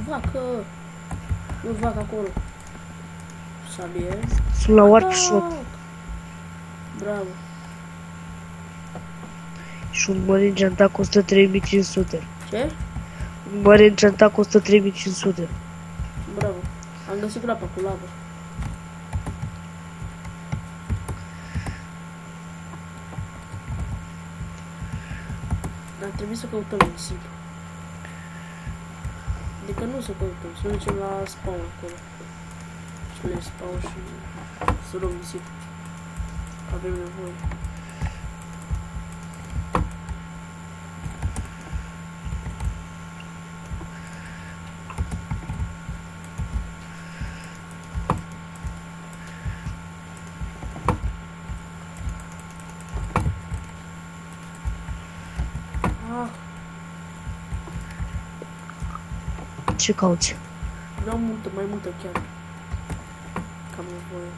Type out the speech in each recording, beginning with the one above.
Vacă! Nu vacă acolo. Sabie. Sunt la Warp Shop. Bravo. Și un măr încentat costă 3500. Ce? Un măr încentat costă 3500. Bravo. Am găsit groapa cu lavă. Ar trebui să căutăm nisip. Adică nu să căutăm, să ducem la spawn acolo. Și le spawn și să luăm nisip. Avem nevoie. Ce cauți? Vreau multă, mai multă chiar. Cam nevoie.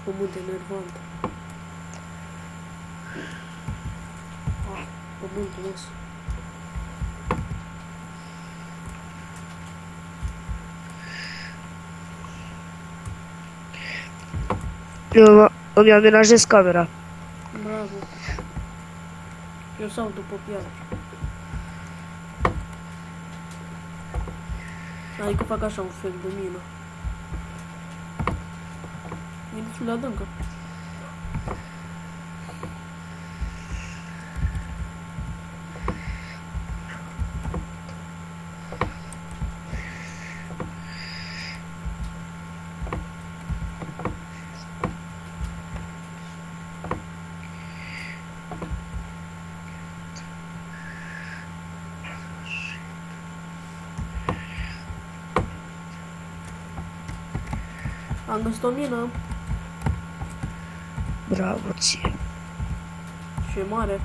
Pământ enervant. Pământul ăsta. Eu îmi amenajez camera. Bravo. Eu sau după piatră. Adică fac așa un fel de mină. E destul de adâncă. Am găsit o mină. Bravo ție. Și e mare.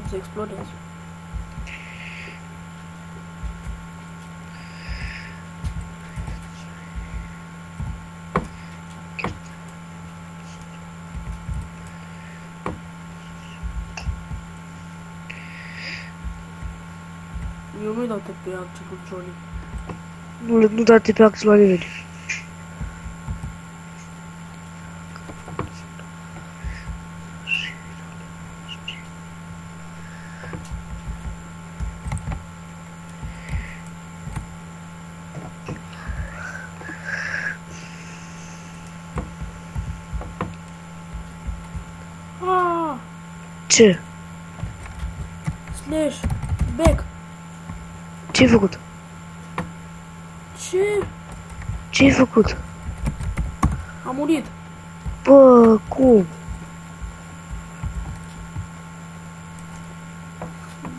O să explodez. Eu nu-i dau pe acție cu Johnny. Nu date pe acțiune la nimeni. Ce? Slash! Back! Ce-ai făcut? Ce? Ce-ai făcut? Am murit! Bă, cum?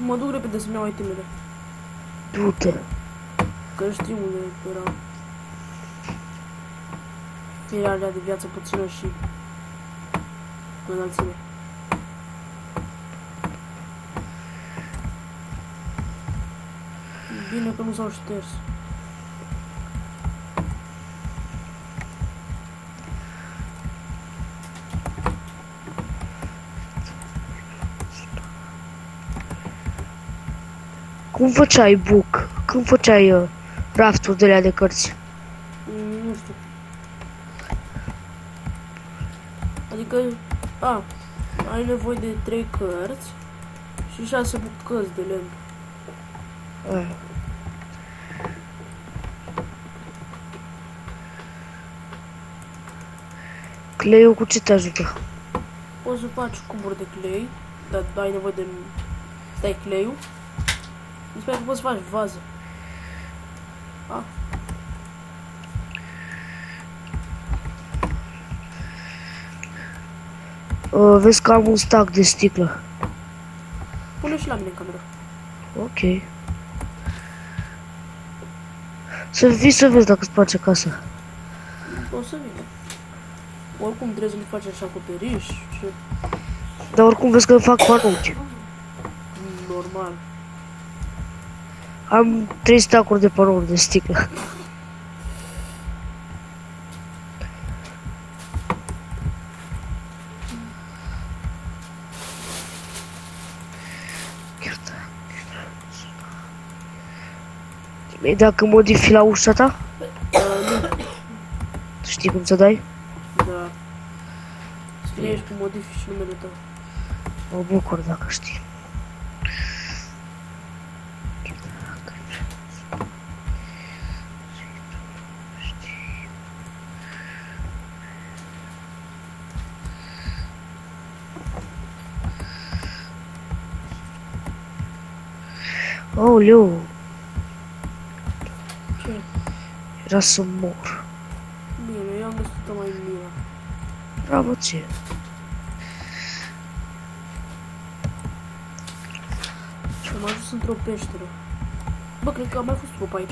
Mă duc repede să-mi iau itemele. Du-te. Că știu unde era. Era alea de viață puțină și înălțime. Bine că nu s-au șters. Cum făceai book? Când făceai rafturi de alea de cărți? Nu știu. Adică, ai nevoie de 3 cărți și 6 bucăți de lemn. Cleiul cu ce te ajută? Poți să faci cuburi de clei, dar ai nevoie de... Dai cleiul Mi sper că poți să faci vază. Ah. Vezi că am un stack de sticlă. Pune și la mine în cameră. Ok. Să vii să vezi dacă îți place casa. O să vină. Oricum trebuie să-mi faci așa acoperiș. Ce... Dar oricum vezi că fac panouri. Normal. Am 3 stack-uri de panouri de sticlă. E dacă modifi la ușa ta? Nu. Știi cum să dai? Da. Scrie aici cu modifici și numele tău. Mă bucur dacă știi. Aoleu, Ce? era să mor. Bine, eu am găsit-o mai mine. Bravo ție. Și am ajuns într-o peșteră. Bă, cred că a mai fost trup aici.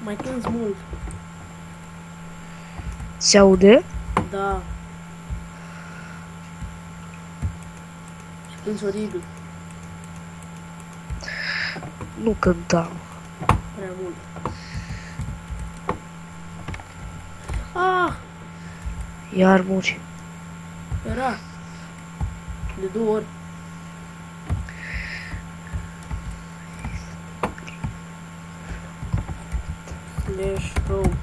Mai cânti mult. Se aude? Da. Și cânti oribil. Nu cântam. Prea mult. Ah! Iar muri. Era. De 2 ori. Slash home.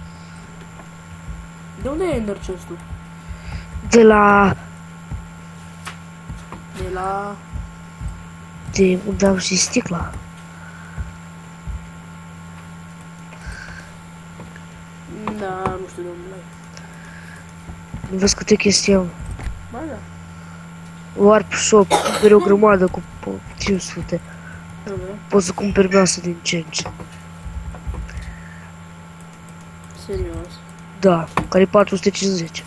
De unde e Ender chest-ul? De la... De la... De unde am și sticla. Da, nu știu de unde l-ai. Nu vezi câte chestii am. Ba da. Warp shop, cumperi o grămadă cu 500. Nu vrea. Poți să cumperi masă din ce în ce. Serios. Da, care e 450.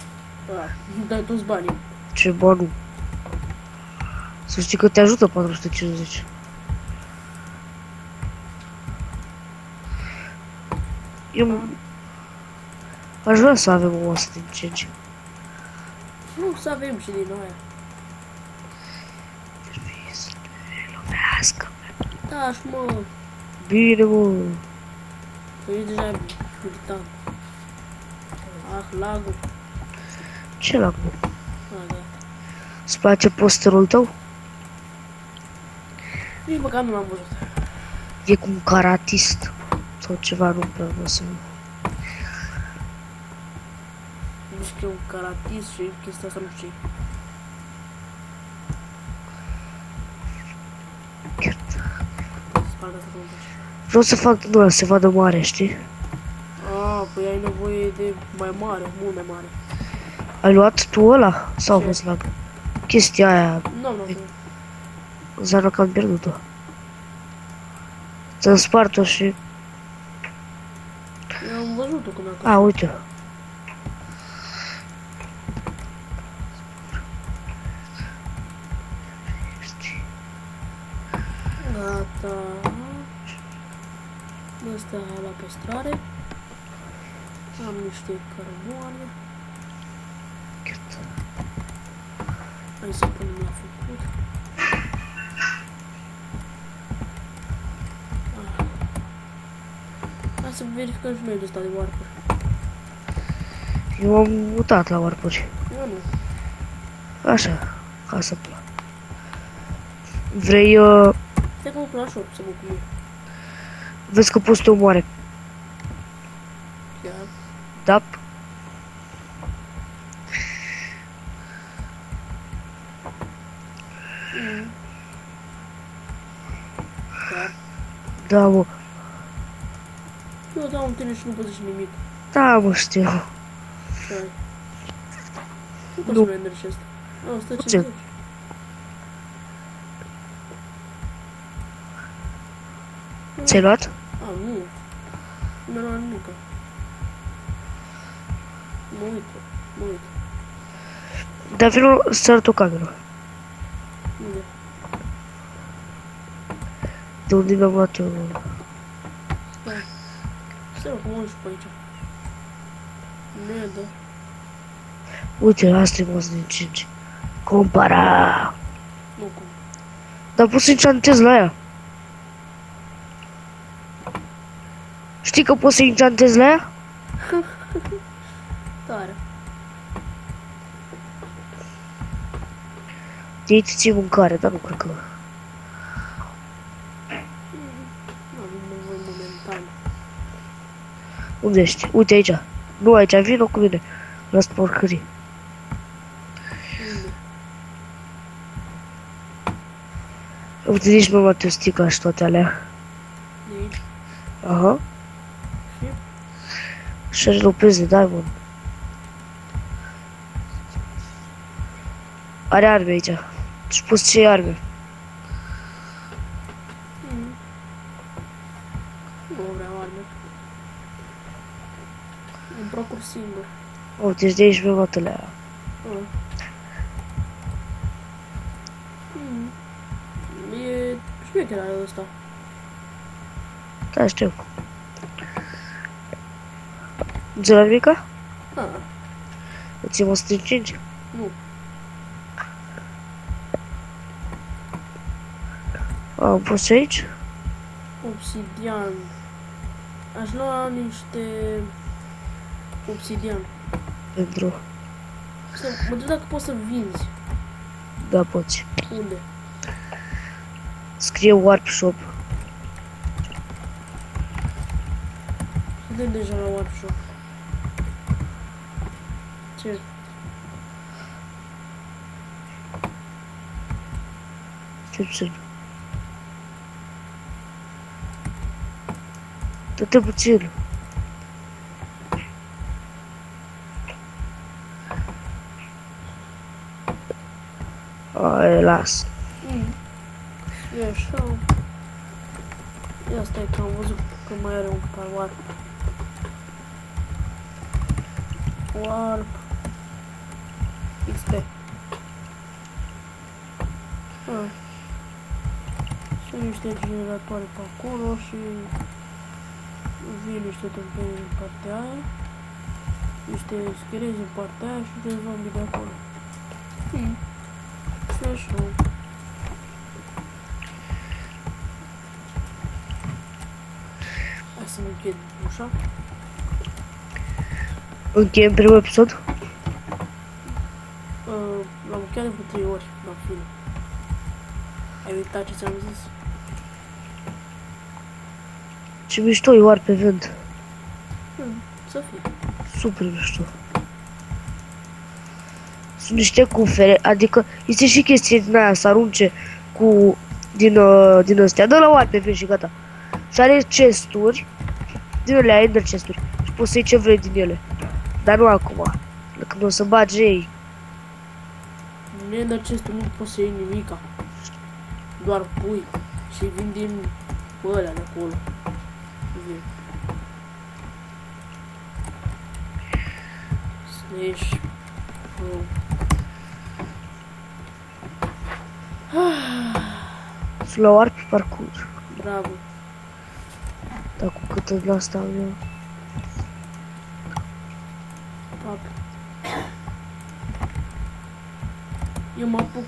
Ah, dai toți banii. Ce bă, nu. Să știi că te ajută 450. Eu aș vrea să avem o masă din ce în ce. Nu, să avem și din aia. Trebuie să ne lovească. Da, și mă, Bine, mă. că e deja militant. Ah, lagul. Ce lag, mă? Ah, da. Îți place posterul tău? Nici măcar nu l-am văzut. E cu un karatist sau ceva, nu prea vreau să... Nu știu că e un karatist și chestia asta nu știu ce. Spală asta cum faci. Vreau să fac din ăla, să vadă mare, știi? Ah, păi ai nevoie de mai mare, mult mai mare. Ai luat tu ăla? Sau a Ce? fost lag? Chestia aia, Nu, nu, nu. înseamnă că am pierdut-o. Ți-am spart-o și... Eu am văzut-o când am A, uite. Gata. Asta la păstrare. Am niște cărămoane. Hai să punem la făcut. Hai să verificăm și noi de ăsta de warpuri. Eu m-am mutat la warpuri. Eu nu. Așa, ca să plac. Vrei, Stai că mă pun la shop să mă cum e. vezi că poți să te omoare. Chiar. Da? Chiar. Da, mă. Eu dau un tine și nu poți zici nimic. Da, mă, știu. Ce ai? Nu poți să mai mergi ăsta. A, 150. Ți-ai luat? A, nu. Nu mi-a luat nimica. Mă uit. Dar vină să arăt o cameră. Unde? De unde mi-am luat eu? Da. Stai mă, că mă uit și pe aici. Nu e, da. Uite, asta e mos din 5. Compara! Nu cum. Dar poți să enchantezi la ea. Știi că poți să enchantezi la ea? Tare. De aici ții mâncare, dar nu cred că... Nu avem nevoie momentan. Unde ești? Uite aici. Nu aici, vino cu mine. La porcării. Unde? Uite, nici mi-am luat eu sticla și toate alea. De aici? Aha. Și? Și are lopez de diamond. Are arme aici. Și poți să iei arme. Nu vreau arme. Îmi procur singur. Oh, deci de aici mi-am luat alea. E șmecher are ăsta. Da, știu. Nu-ți la nimica? Îți iei 105? Nu. Am pus și aici? Obsidian. Aș lua niște obsidian. Pentru... Să mă duc dacă poți să vinzi. Da, poți. Unde? Scrie Warp Shop. Suntem deja la workshop. Ce? Ce puțin. Dă-te puțin. Ai, las. E așa. Ia stai că am văzut că mai are un par warp. Warp. XP. Sunt niște generatoare pe acolo și vin niște tâmpeni în partea aia. Niște schelezi în partea aia și de zombie de acolo. Și așa. Hai să nu închid ușa. Încheiem primul episod? L-am încheiat de vreo 3 ori, la fine. Ai uitat ce ți-am zis? Ce mișto e oar pe vânt. Să fie. Super mișto. Sunt niște cufere, adică este și chestie din aia să arunce cu din astea, dă la oar pe vânt și gata. Și are chesturi, din alea ender chesturi și poți să iei ce vrei din ele. Dar nu acum, când o să bagi ei. Nu e de acestul, nu poți să iei nimica. Doar pui și vin din ălea de acolo. Vin. Slash pro. Sunt la oar pe parcurs. Bravo. Dar cu cât de asta am eu. Papi. Eu mă apuc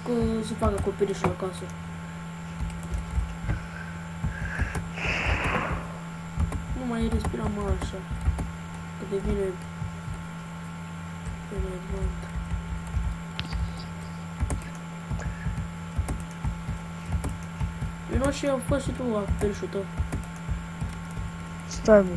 să fac acoperișul la casă. Nu mai respiram așa. Că devine enervant. Vino și eu, fă și tu acoperișul tău. Stai, mă.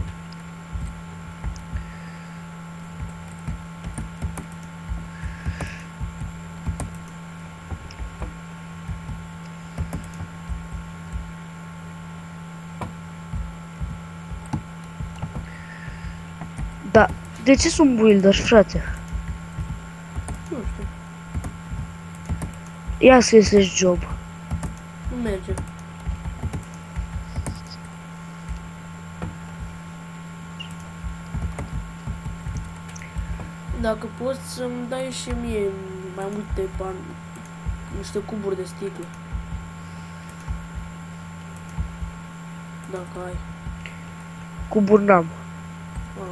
Da, de ce sunt builder, frate? Nu știu. Ia să găsești job. Nu merge. Dacă poți să-mi dai și mie mai multe bani, niște cuburi de sticlă. Dacă ai. Cuburi n-am. Ah.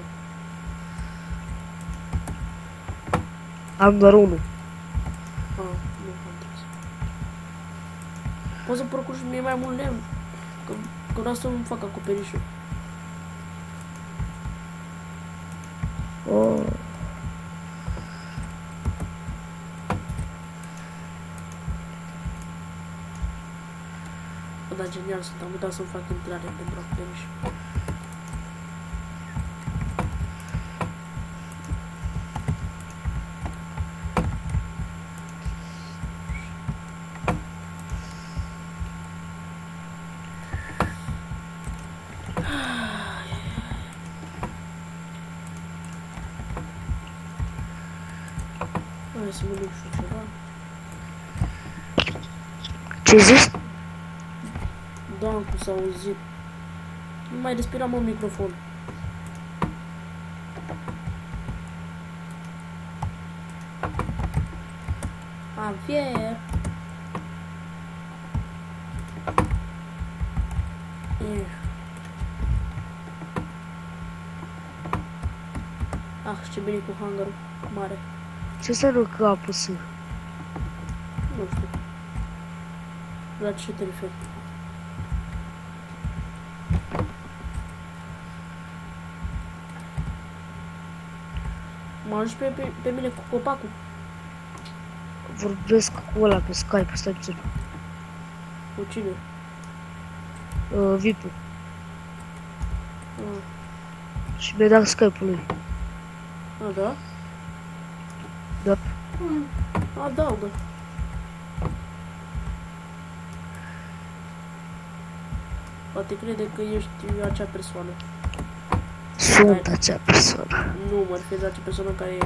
Am doar unul. Nu contează. Poți să procur și mie mai mult lemn? Că vreau să-mi fac acoperișul. Oh. Bă, dar genial sunt, am uitat să-mi fac intrare pentru acoperiș. Hai să mănânc și eu ceva. Ce zis? Da, cum s-a auzit. Nu mai respiram în microfon. Am fier. Ah, ce bine cu hangarul mare. Ce înseamnă că a pus? Nu știu. La ce te referi? Mă ajungi pe mine cu copacul. Vorbesc cu ăla pe Skype, stai puțin. Cu cine? VIP-ul. Ah, Și mi-a dat Skype-ul lui. da? Da. Adaugă. Poate crede că ești acea persoană. Sunt acea persoană. Nu, mă refer la acea persoană care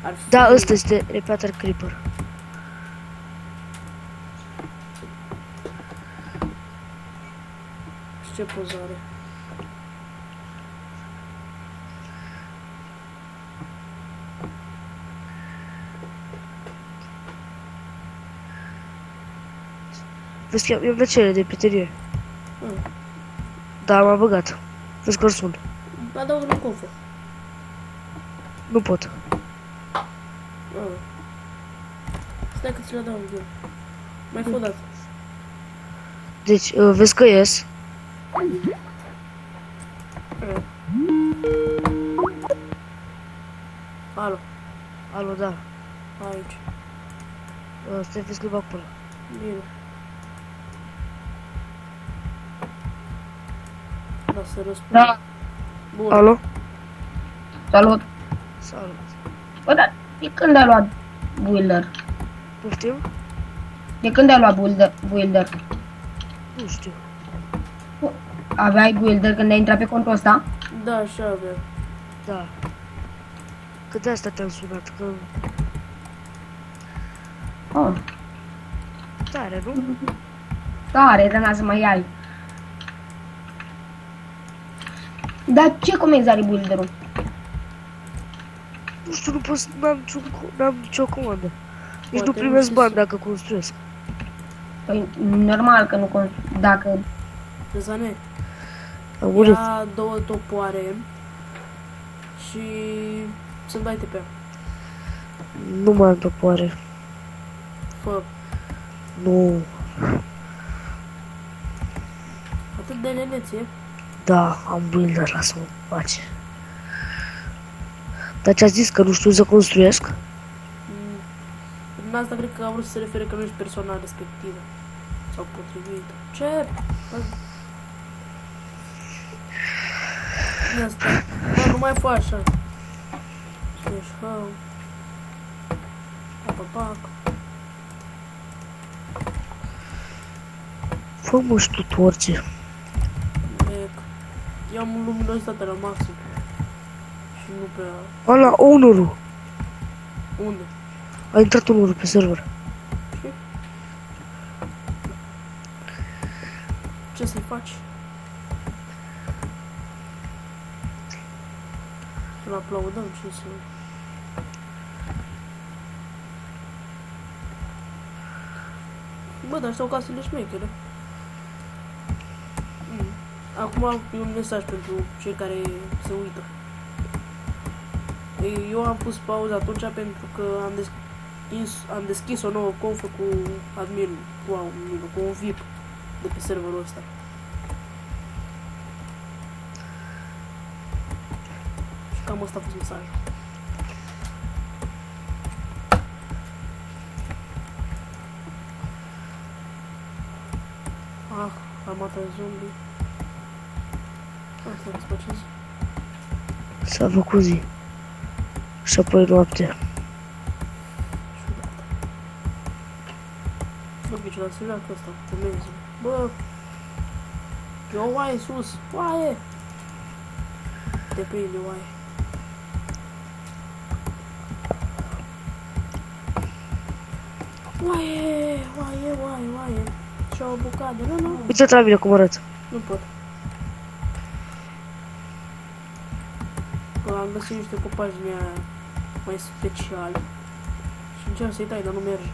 ar fi... Da, ăsta este Repater Creeper. Și ce pozare? Vezi că i-am dat cele de prietenie. Ah, Da, m-a băgat. Vezi că sunt. adaugă în cofă. Nu pot. Ah. Stai că ți le adaug eu. Mai fă o dată. Deci, vezi că ies. Ah. Alo, Alo, da. aici. Stai, vezi că-l bag până. Bine. Da, să răspund. Da, Bun. Alo? salut. Salut. Bă, dar de când ai luat builder? Poftim? De când ai luat builder? Nu știu. Aveai builder când ai intrat pe contul ăsta? Da, așa avea. Da. Că de asta te-am sunat, că Oh, tare, nu? tare, de să mai ai. Dar ce comenzi are builderul? Nu știu, nu pot să... N-am nicio comandă. Nici nu Poate primesc nu bani știu. dacă construiesc. Păi, normal că nu dacă... Zane, Am murit. ia 2 topoare și să-mi dai TP. Nu mai am topoare. Fă, Nu. atât de leneție. Da, am builder, lasă-mă în pace. Dar ți-a zis că nu știu să construiesc? În asta cred că a vrut să se refere că nu ești persoana respectivă. Sau potrivită. Ce? Bine, asta. Da, nu mai fă așa. Ești hău. Papapac. Fă-mă și tu orice. Bec. Eu am luminozitatea la maxim. Nu prea... Ăla, ownerul. Unde? A intrat ownerul pe server. Ce să-i faci? Să-l aplaudăm, ce să... Bă, dar stau casele șmechere. Acum e un mesaj pentru cei care se uită. Eu am pus pauză atunci pentru că am deschis o nouă confă cu admin, cu un VIP de pe serverul ăsta. Și cam asta a fost mesajul. Ah, armata de zombie. Asta răspăcez. S-a făcut zi. Și apoi noapte. Ciudat. Bă, niciodată se leacă ăsta cu comenzile. Bă! E o oaie sus! Oaie! Te prinde oaie. Oaie! Oaie, oaie, oaie! Și o bucată. Nu. Uite-te la mine cum arăt. Nu pot. Că am găsit niște copaci din aia mai speciale. Și încerc să-i tai, dar nu merge.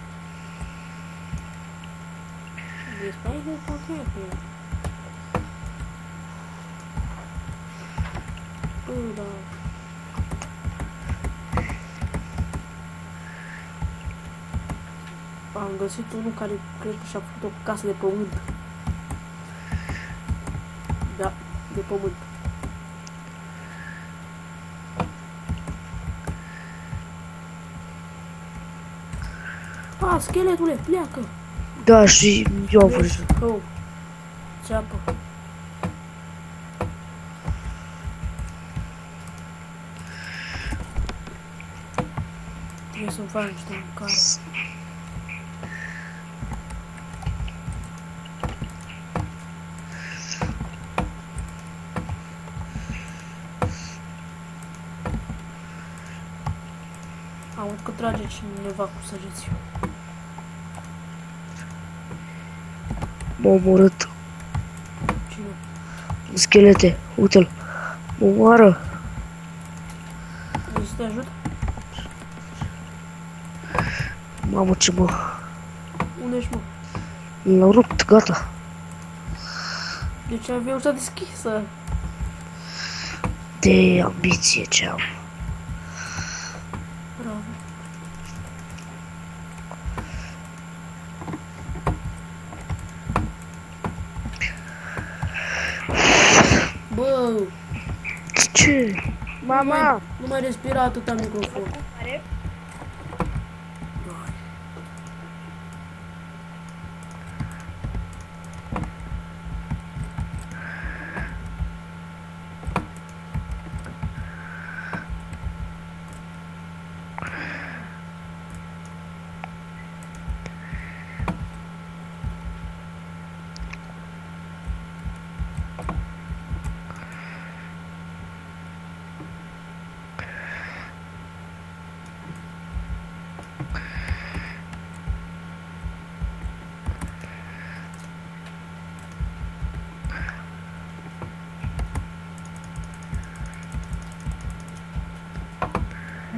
Deci pe aici e ok. Bă, da. Am găsit unul care cred că și-a făcut o casă de pământ. Da, de pământ. Ah, scheletule, pleacă! Da, și eu am văzut. Oh, ceapă. Trebuie să-mi fac niște mâncare. Aud că trage cineva cu săgeți. M-a omorât. Cine? Schelete, uite-l. Mă omoară. Vrei să te ajut? Mamă, ce mă... Unde ești, mă? L-au rupt, gata. Deci avea ușa deschisă. De ambiție ce am. Bravo. Bă! Ce? Mama! Nu mai respira atâta microfon.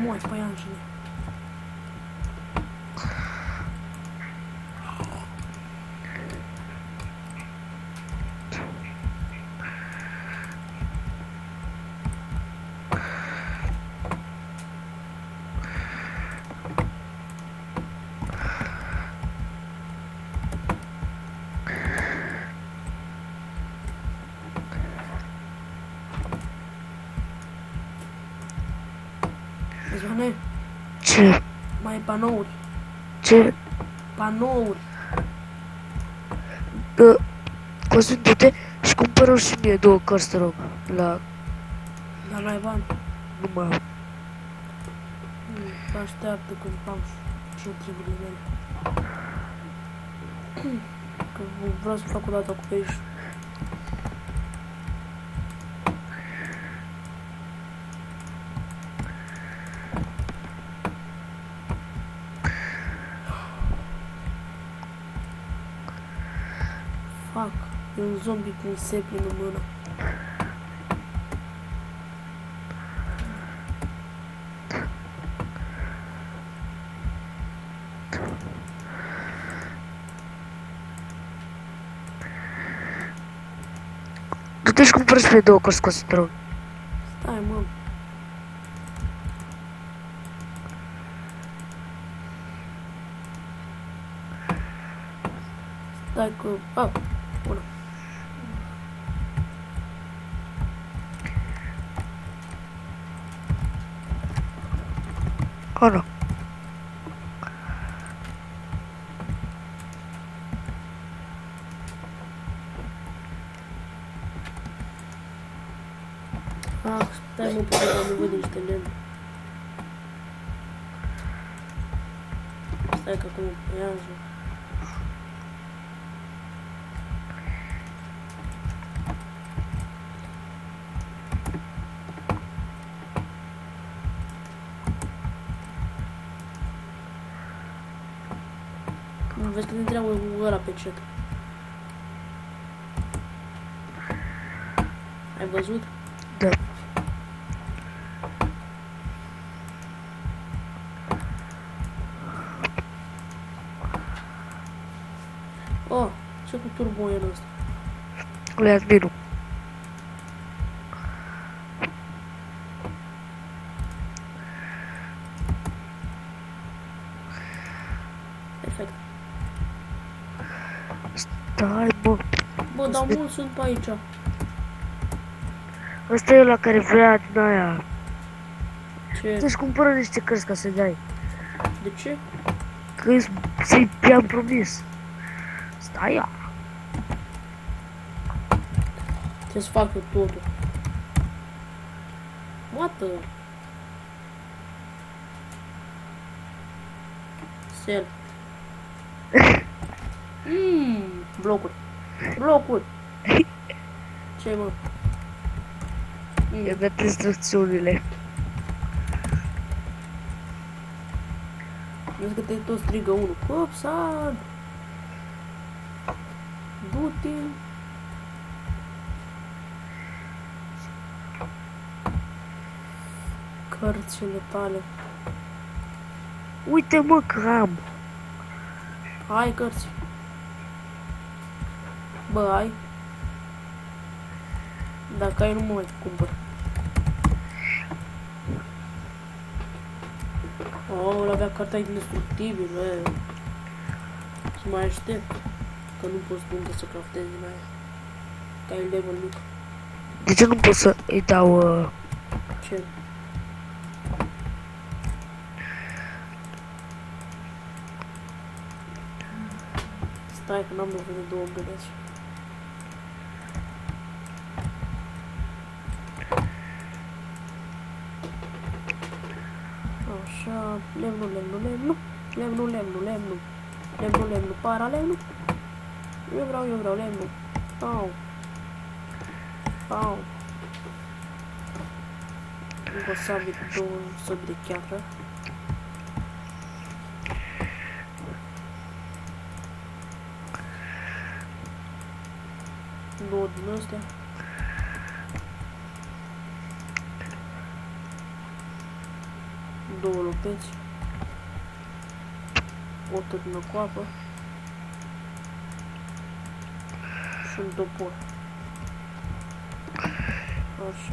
Mori, păianjene. Zvane, Ce? mai e panouri. Ce? Panouri. Concentră-te și cumpără și mie 2 cărți, te rog. La... Dar n-ai bani. Nu mai am. Așteaptă când am și eu treburile mele. Că vreau să fac o dată cu pești. E un zombie cu un seplin în mână. Du-te și cumpără spre 2 cărți cu citron. Stai, mă. Stai că... Ah, bună. Oh, nu. Ah, stai mă, pentru că am nevoie de niște lemn. Stai că acum pează. Vezi că ne întreabă cu ăla pe chat. Ai văzut? Da. Oh, ce cu turbo e în ăsta? Le admirul. Perfect. Stai, bă. Bă, dar mulți sunt pe aici. Ăsta e ăla care vrea din aia. Ce? Deci cumpără niște cărți ca să-i dai. De ce? Că ți i-am promis. Stai ia. Trebuie să fac eu totul. What the? Sel. Blocuri. Blocuri. Ce mă? I-am dat instrucțiunile. Vezi că te tot strigă unul. Copsan! Du-te! Cărțile tale. Uite mă că am. Hai cărți. Bă, ai. Dacă ai, nu mă mai cumpăr. Oh, ăla avea cartea indestructibil, bă. Și mai aștept. Că nu pot spune să craftez din aia. Că ai level mic. De ce nu pot să îi dau... Ce? Stai că n-am nevoie de 2 găleți. Așa, lemnul, lemnul, lemnul. Lemnul, lemnul, lemnul. Lemnul, lemnul, para lemnul. Eu vreau lemnul. Au. Au. Încă o sabie cu 2 săbi de cheatră. Două din astea. Două lopeți. O târnă cu apă. Și un topor. Așa.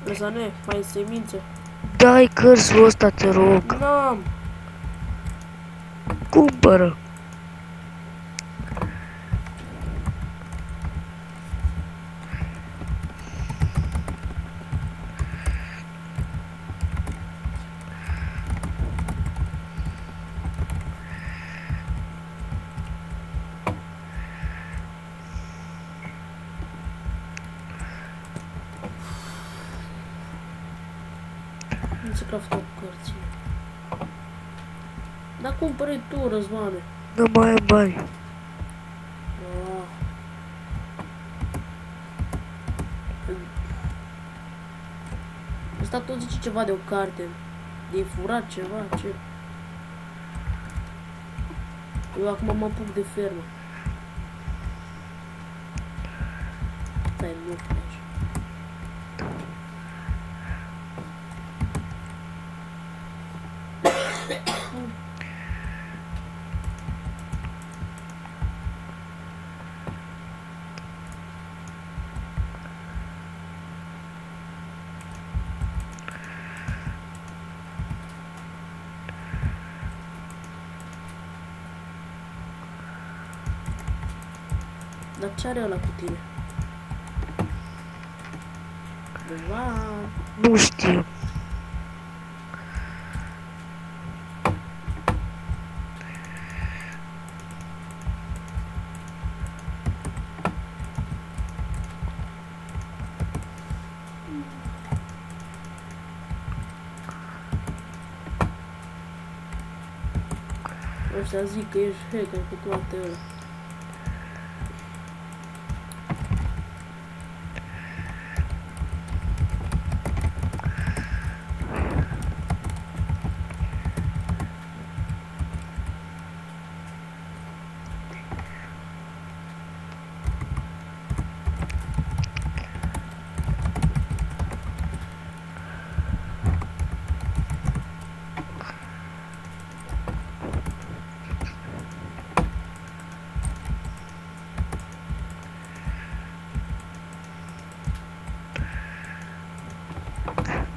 Lăsane, mai ai semințe? Dai cărțul ăsta, te rog. N-am! Cumpără. Nu se craftau cărțile. Dar cumpără-i tu, Răzvane. Nu mai am bani. Ah. Ăsta tot zice ceva de o carte. De furat ceva, ce? Eu acum mă apuc de fermă. Stai, nu aici. Dar ce are ăla cu tine? Ceva... Nu știu. Ăștia zic că ești hacker cu toate ăla.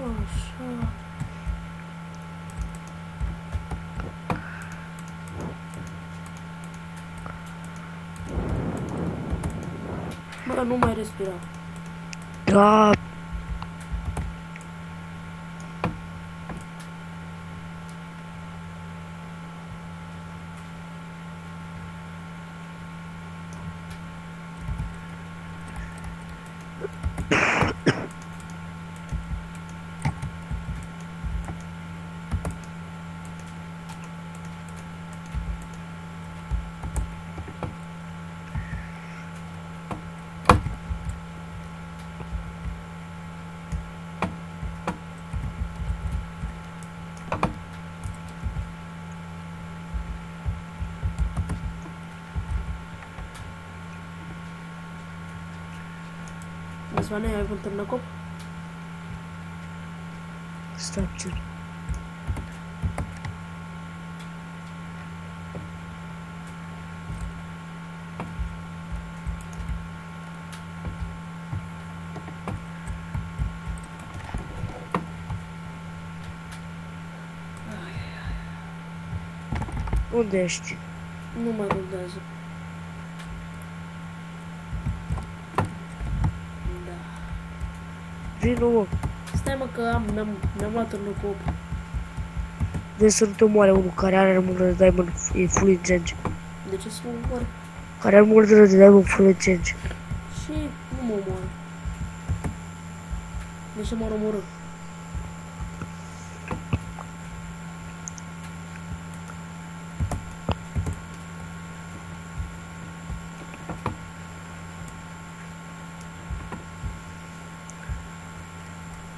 Așa. Bă, nu mai respira. Da. Răzvane, ai vânturi în cop? Structure. Unde ești? Nu mai contează. Da. Vino, mă. Stai mă că mi-am luat în cop. Vrei să nu te omoare unul care are armură de diamond, e full incendiu. De ce să mă omor? Care are armură de diamond full incendiu. Și nu mă omoară. De ce m-ar omorâ?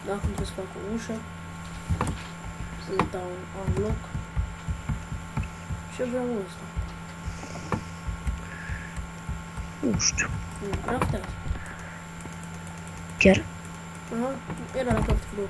Acum trebuie să fac o ușă. Să-i dau un unlock. Ce vreau ăsta? Nu știu. Craftează. Chiar? Aha, era la craft floor.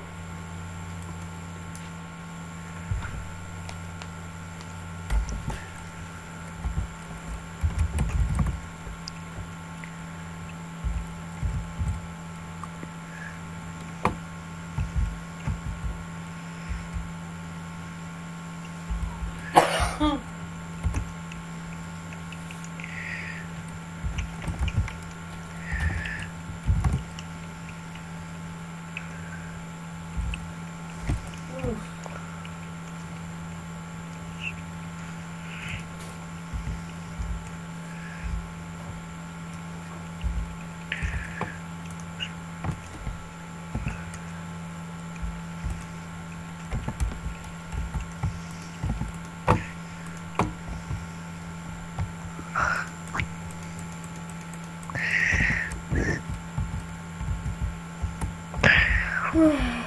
Uf.